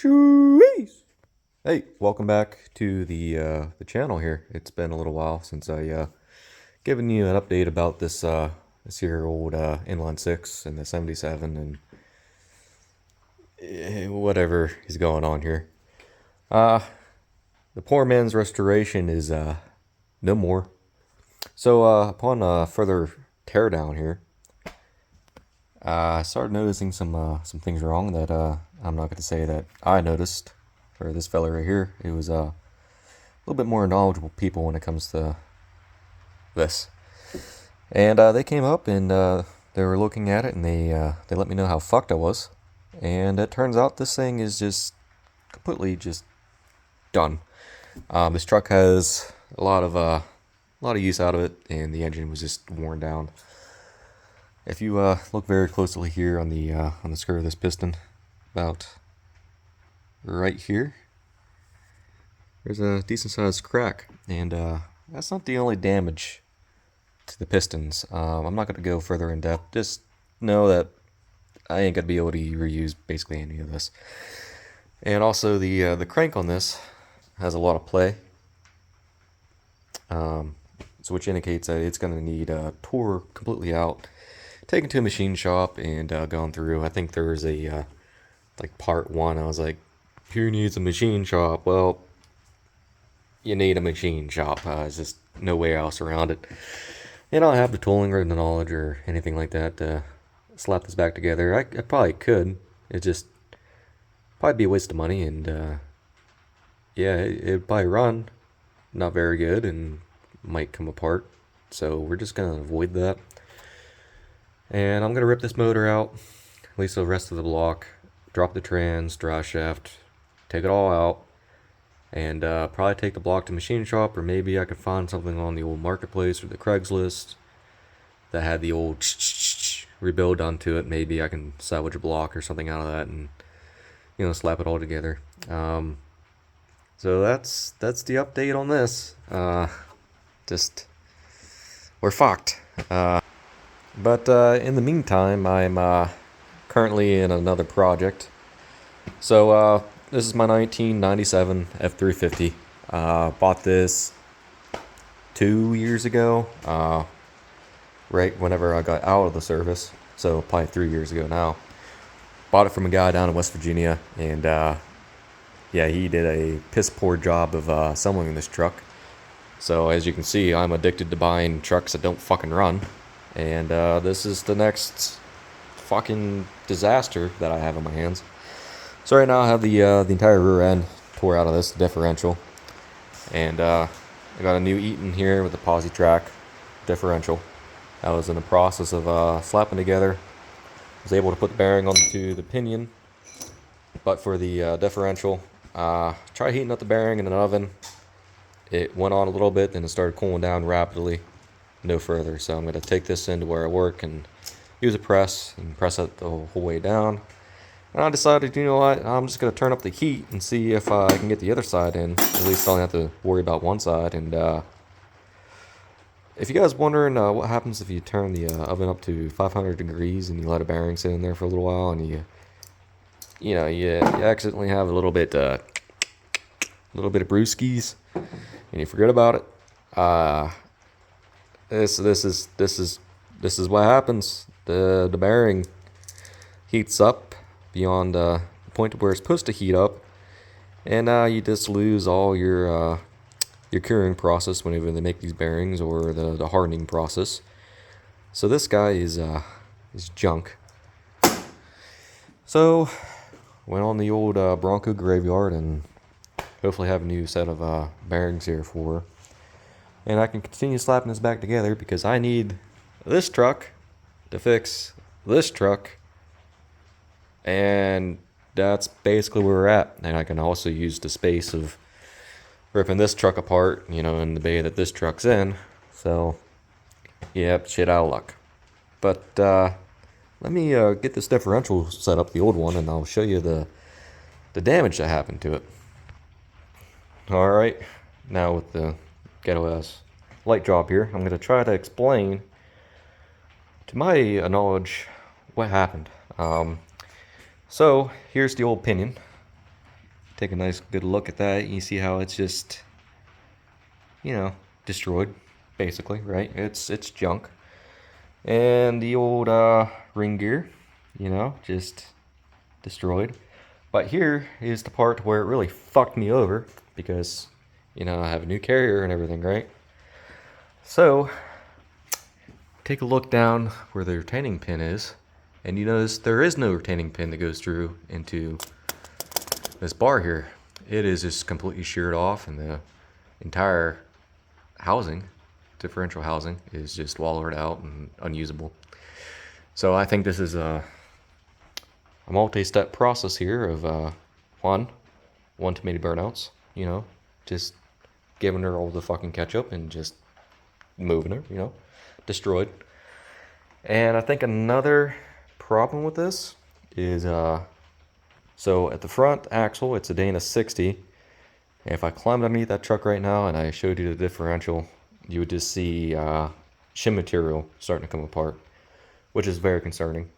Shooies! Hey, welcome back to the channel here. It's been a little while since I given you an update about this here old inline six and the 77 and whatever is going on here. The poor man's restoration is no more. So upon further teardown here, I started noticing some things wrong that I'm not going to say that I noticed. For this fella right here, it was a little bit more knowledgeable people when it comes to this. And they came up and they were looking at it and they let me know how fucked I was. And it turns out this thing is just completely just done. This truck has a lot of use out of it, and the engine was just worn down. If you look very closely here on the skirt of this piston, about right here, there's a decent sized crack, and that's not the only damage to the pistons. I'm not going to go further in depth. Just know that I ain't going to be able to reuse basically any of this. And also the crank on this has a lot of play, so which indicates that it's going to need tore completely out, taken to a machine shop, and gone through. I think there was a like part one. I was like, who needs a machine shop? Well, you need a machine shop. There's just no way else around it. And I don't have the tooling or the knowledge or anything like that to slap this back together. I probably could. It just probably be a waste of money, and yeah, it'd probably run not very good and might come apart. So we're just gonna avoid that. And I'm gonna rip this motor out, at least the rest of the block, drop the trans, drive shaft, take it all out, and probably take the block to machine shop, or maybe I could find something on the old marketplace or the Craigslist that had the old rebuild done to it. Maybe I can salvage a block or something out of that and, you know, slap it all together. So that's the update on this. Just we're fucked. But in the meantime, I'm currently in another project. So this is my 1997 f350. Bought this 2 years ago, right whenever I got out of the service. So probably 3 years ago now. Bought it from a guy down in West Virginia, and yeah, he did a piss poor job of assembling this truck. So as you can see, I'm addicted to buying trucks that don't fucking run. And this is the next fucking disaster that I have on my hands. So right now I have the entire rear end tore out of this, the differential. And I got a new Eaton here with the posi track differential. I was in the process of slapping together. Was able to put the bearing onto the pinion. But for the differential, tried heating up the bearing in an oven. It went on a little bit, then it started cooling down rapidly. No further. So I'm going to take this into where I work and use a press and press it the whole way down. And I decided, you know what, I'm just going to turn up the heat and see if I can get the other side in. At least I don't have to worry about one side. And if you guys wondering what happens if you turn the oven up to 500 degrees and you let a bearing sit in there for a little while, and you accidentally have a little bit of brewskis and you forget about it. This is what happens. The bearing heats up beyond the point where it's supposed to heat up, and you just lose all your curing process whenever they make these bearings, or the hardening process. So this guy is junk. So went on the old Bronco graveyard and hopefully have a new set of bearings here for her. And I can continue slapping this back together because I need this truck to fix this truck. And that's basically where we're at. And I can also use the space of ripping this truck apart, you know, in the bay that this truck's in. So, yep, shit out of luck. But let me get this differential set up, the old one, and I'll show you the damage that happened to it. Alright, now with the ghetto ass light job here, I'm going to try to explain to my knowledge what happened. So here's the old pinion. take a nice good look at that. You see how it's just, destroyed, basically, right? It's junk. And the old ring gear, just destroyed. But here is the part where it really fucked me over because, I have a new carrier and everything, right? So, take a look down where the retaining pin is, and you notice there is no retaining pin that goes through into this bar here. It is just completely sheared off, and the entire housing, differential housing, is just wallowed out and unusable. So I think this is a multi-step process here of one too many burnouts, just giving her all the fucking ketchup and just moving her, destroyed. And I think another problem with this is so at the front axle it's a Dana 60, and if I climbed underneath that truck right now and I showed you the differential, you would just see shim material starting to come apart, which is very concerning.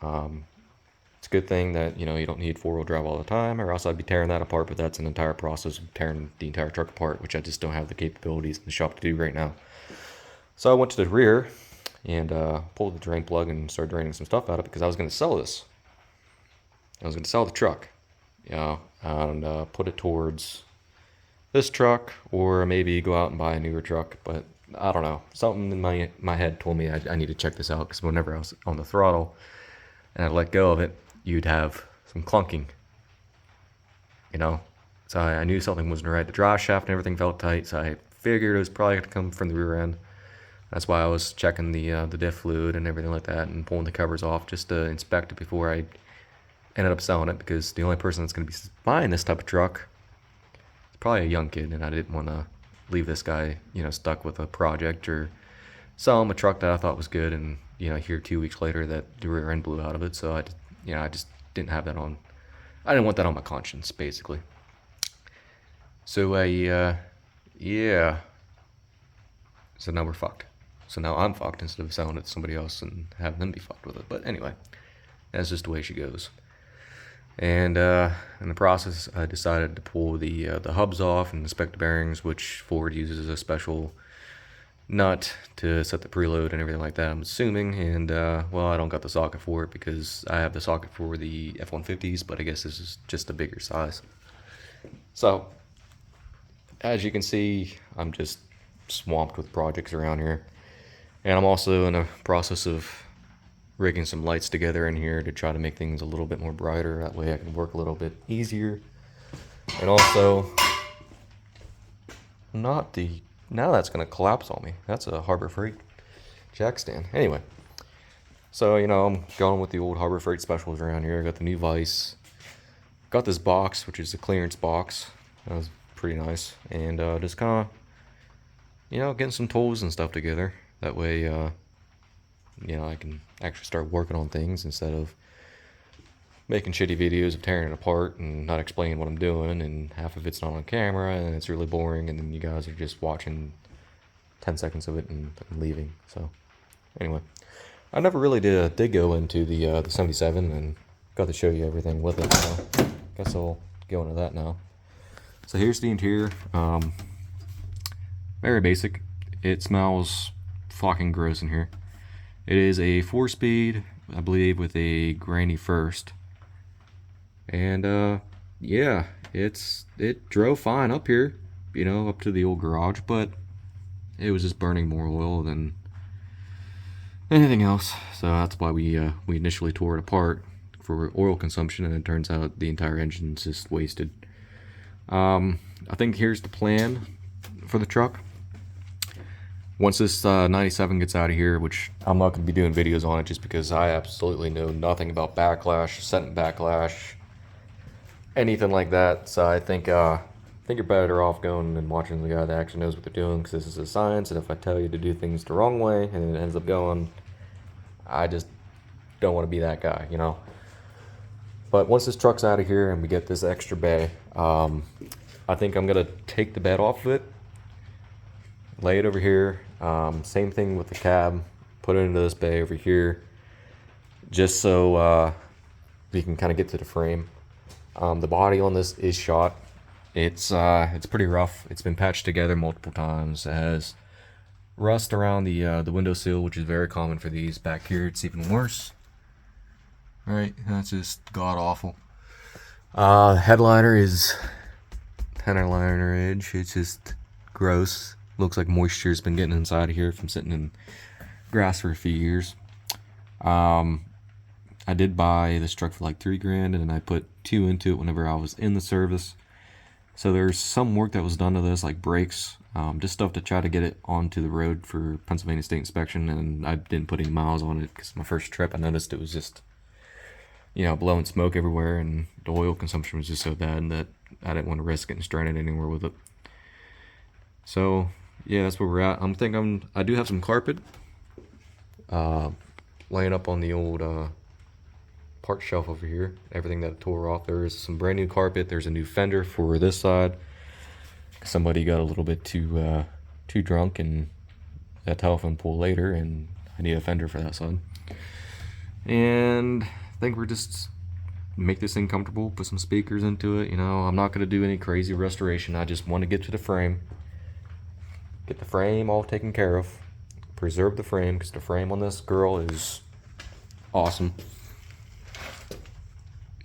It's a good thing that you don't need four-wheel drive all the time, or else I'd be tearing that apart, but that's an entire process of tearing the entire truck apart, which I just don't have the capabilities in the shop to do right now. So I went to the rear and pulled the drain plug and started draining some stuff out of it because I was going to sell this. I was going to sell the truck, and put it towards this truck, or maybe go out and buy a newer truck. But I don't know. Something in my head told me I need to check this out, because whenever I was on the throttle and I let go of it, you'd have some clunking. So I knew something wasn't right. The drive shaft and everything felt tight, so I figured it was probably going to come from the rear end. That's why I was checking the diff fluid and everything like that, and pulling the covers off just to inspect it before I ended up selling it, because the only person that's going to be buying this type of truck is probably a young kid, and I didn't want to leave this guy, stuck with a project, or sell him a truck that I thought was good, and here 2 weeks later that the rear end blew out of it. So I just didn't have that on. I didn't want that on my conscience, basically. So yeah. So now we're fucked. So now I'm fucked instead of selling it to somebody else and having them be fucked with it. But anyway, that's just the way she goes. And in the process, I decided to pull the hubs off and inspect the bearings, which Ford uses a special nut to set the preload and everything like that, I'm assuming. And well, I don't got the socket for it because I have the socket for the f150s, but I guess this is just a bigger size. So as you can see, I'm just swamped with projects around here, and I'm also in the process of rigging some lights together in here to try to make things a little bit more brighter. That way I can work a little bit easier. And also, now that's going to collapse on me. That's a Harbor Freight jack stand. Anyway, so I'm going with the old Harbor Freight specials around here. I got the new vise, got this box, which is a clearance box. That was pretty nice. And just kind of getting some tools and stuff together. That way, I can actually start working on things instead of making shitty videos of tearing it apart and not explaining what I'm doing, and half of it's not on camera, and it's really boring, and then you guys are just watching 10 seconds of it and leaving. So, anyway, I never really did go into the 77 and got to show you everything with it, so guess I'll go into that now. So here's the interior. Very basic. It smells fucking gross in here. It is a 4-speed, I believe, with a granny first. And yeah, it drove fine up here, up to the old garage, but it was just burning more oil than anything else. So that's why we initially tore it apart for oil consumption, and it turns out the entire engine's just wasted. I think here's the plan for the truck. Once this 97 gets out of here, which I'm not going to be doing videos on it just because I absolutely know nothing about backlash, setting backlash, anything like that. So I think you're better off going and watching the guy that actually knows what they're doing, because this is a science, and if I tell you to do things the wrong way and it ends up going, I just don't want to be that guy, But once this truck's out of here and we get this extra bay, I think I'm going to take the bed off of it, lay it over here. Same thing with the cab, put it into this bay over here, just so we can kind of get to the frame. The body on this is shot. It's pretty rough. It's been patched together multiple times. It has rust around the windowsill, which is very common for these. Back here, it's even worse. Right, that's just god awful. Headliner edge. It's just gross. Looks like moisture's been getting inside of here from sitting in grass for a few years. I did buy this truck for like $3,000, and I put 2 into it whenever I was in the service. So there's some work that was done to this, like brakes, just stuff to try to get it onto the road for Pennsylvania State Inspection, and I didn't put any miles on it because my first trip I noticed it was just, blowing smoke everywhere, and the oil consumption was just so bad that I didn't want to risk getting stranded anywhere with it. So yeah, that's where we're at. I do have some carpet laying up on the old part shelf over here. Everything that I tore off. There is some brand new carpet. There's a new fender for this side. Somebody got a little bit too drunk and a telephone pole later, and I need a fender for that side. And I think we're just make this thing comfortable, put some speakers into it. I'm not going to do any crazy restoration. I just want to get to the frame, get the frame all taken care of, preserve the frame, because the frame on this girl is awesome.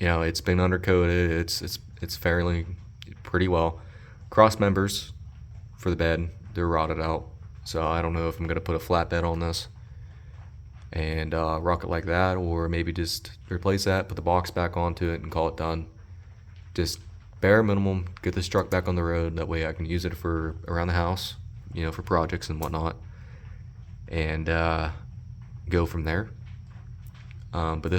It's been undercoated. It's fairly pretty well. Cross members for the bed, they're rotted out. So I don't know if I'm gonna put a flat bed on this and rock it like that, or maybe just replace that, put the box back onto it, and call it done. Just bare minimum, get this truck back on the road. That way I can use it for around the house, for projects and whatnot, and go from there. But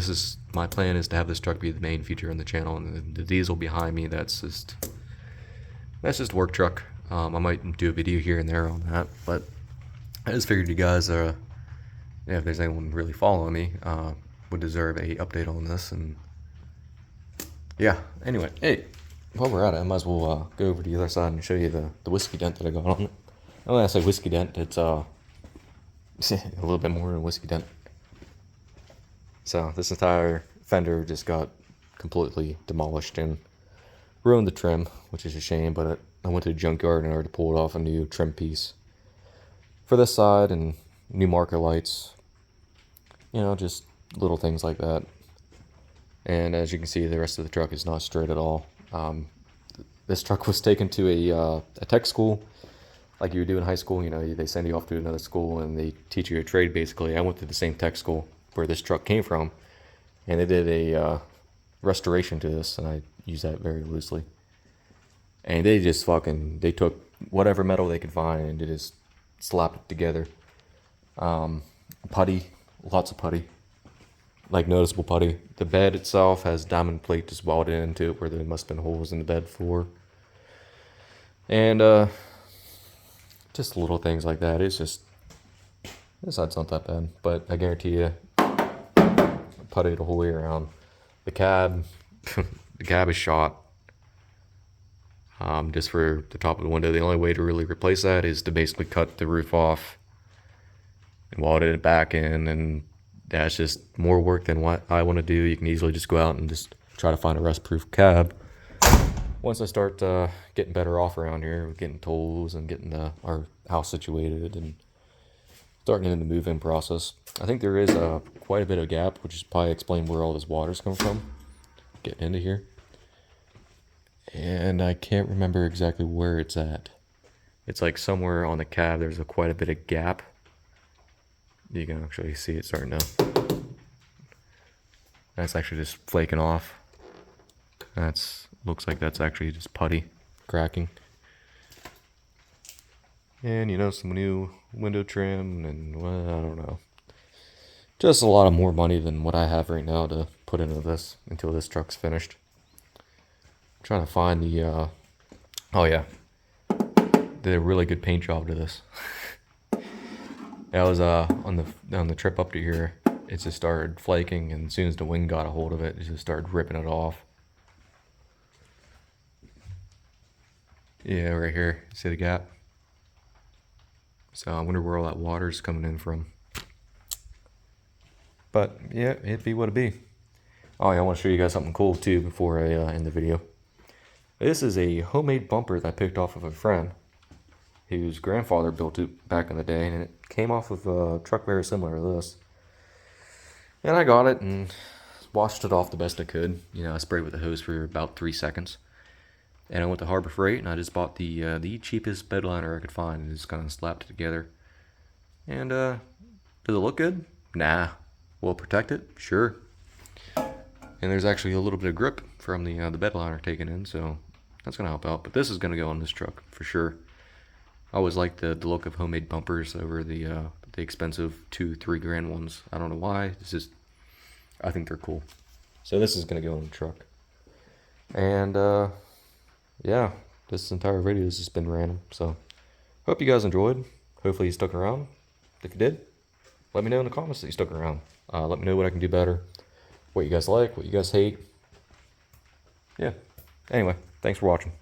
my plan is to have this truck be the main feature on the channel, and the diesel behind me, that's just work truck. I might do a video here and there on that, but I just figured you guys, if there's anyone really following me, would deserve a update on this. And yeah, anyway, hey, while we're at it, I might as well go over to the other side and show you the whiskey dent that I got on it. When I say whiskey dent, it's a little bit more than a whiskey dent. So this entire fender just got completely demolished and ruined the trim, which is a shame, but I went to the junkyard and I already pulled off a new trim piece for this side and new marker lights, just little things like that. And as you can see, the rest of the truck is not straight at all. This truck was taken to a tech school, like you would do in high school. They send you off to another school and they teach you a trade, basically. I went to the same tech school where this truck came from, and they did a restoration to this, and I use that very loosely. And they just they took whatever metal they could find and they just slapped it together. Putty, lots of putty, like noticeable putty. The bed itself has diamond plate just welded into it where there must have been holes in the bed floor. And just little things like that. It's just, this side's not that bad, but I guarantee you, putty the whole way around. The cab, the cab is shot. Just for the top of the window. The only way to really replace that is to basically cut the roof off and weld it back in, and that's just more work than what I want to do. You can easily just go out and just try to find a rust-proof cab. Once I start getting better off around here, getting tools and getting our house situated and starting in the move-in process. I think there is quite a bit of gap, which is probably explain where all this water's come from, getting into here. And I can't remember exactly where it's at. It's like somewhere on the cab there's quite a bit of gap. You can actually see it starting to. That's actually just flaking off. Looks like that's actually just putty cracking. And some new window trim and, well, I don't know. Just a lot of more money than what I have right now to put into this until this truck's finished. I'm trying to find the, oh yeah, did a really good paint job to this. That was on the trip up to here, it just started flaking, and as soon as the wind got a hold of it, it just started ripping it off. Yeah, right here, see the gap? So I wonder where all that water's coming in from. But yeah, it'd be what it be. Oh yeah, I want to show you guys something cool too before I end the video. This is a homemade bumper that I picked off of a friend whose grandfather built it back in the day, and it came off of a truck very similar to this. And I got it and washed it off the best I could. You know, I sprayed with a hose for about 3 seconds. And I went to Harbor Freight and I just bought the cheapest bed liner I could find and just kind of slapped it together. And does it look good? Nah. Will it protect it? Sure. And there's actually a little bit of grip from the bed liner taken in, so that's gonna help out. But this is gonna go on this truck for sure. I always like the look of homemade bumpers over the expensive $2-3 grand ones. I don't know why. It's just, I think they're cool. So this is gonna go on the truck. And yeah, this entire video has just been random. So hope you guys enjoyed. Hopefully you stuck around. If you did, let me know in the comments that you stuck around. Let me know what I can do better, what you guys like, what you guys hate. Yeah. Anyway, thanks for watching.